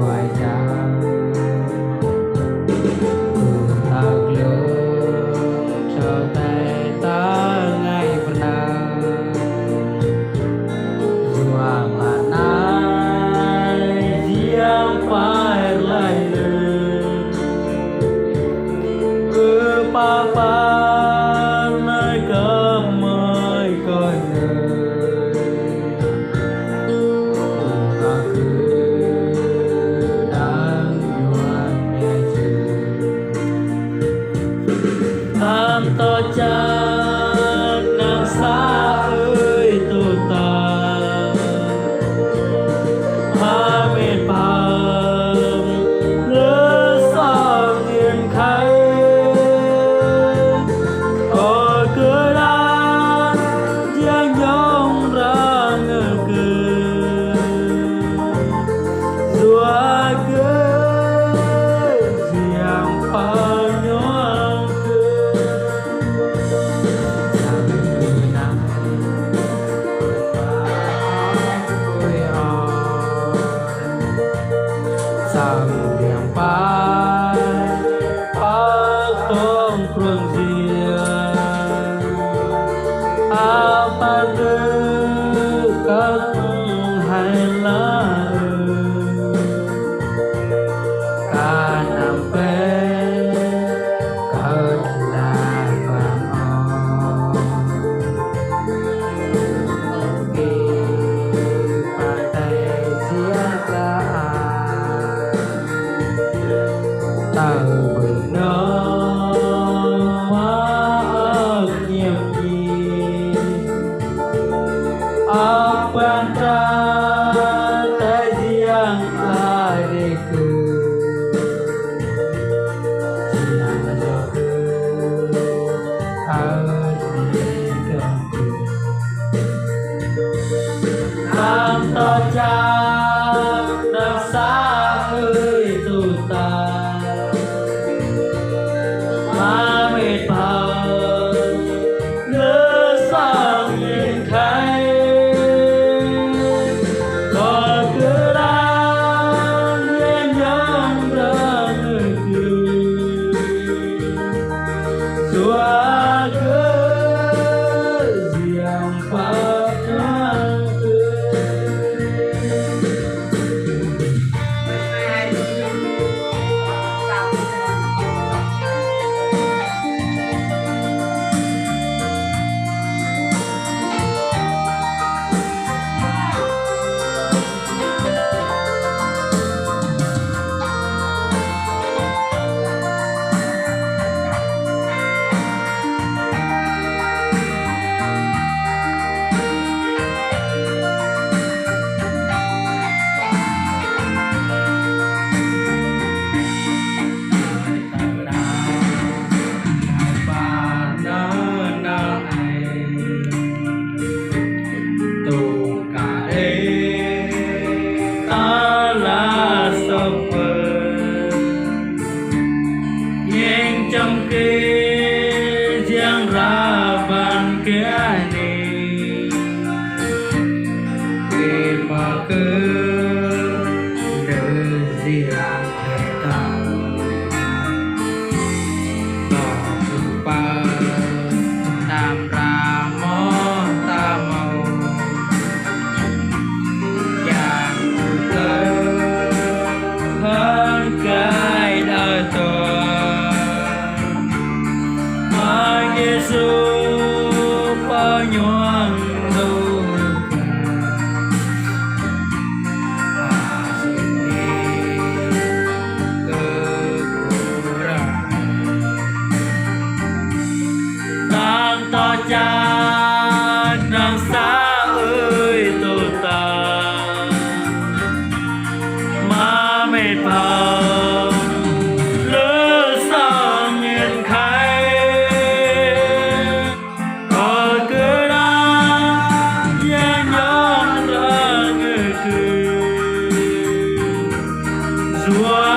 ngoài cha thật lượng cho tay ta ngày pernah dua manai siapa lain kepapan nơi cơm mới coi tham to chát nàng xa ơi tu ta hoa mệt bàm lỡ sao nghiền khay có cửa đan giang nhông ra ngờ cười dua cơ giang pa nhong sang yang pai tong kruang zia apa de các hai la ca nam pe ca la vang on ki pa tay zia la tàu bừng nó nhiều gì apa tra tay riêng ai để cười riêng cho cười ai để cười làm to cha đằng xa ơi tu ta mà mệt bào lỡ sao nhìn thấy có cứ đang yên nhắm ra người cười xóa cứ riêng pháp nhang trong khi riêng ra bàn kia này khi mà cứ đưa riêng ta tỏ ba tam ra mô ta màu chàng cơ hơn cái đời tôi Giêsu bao nhuận đâu đang to cha đang xa ơi tu ta mà mệt bào lỡ sao nhìn khai Chúa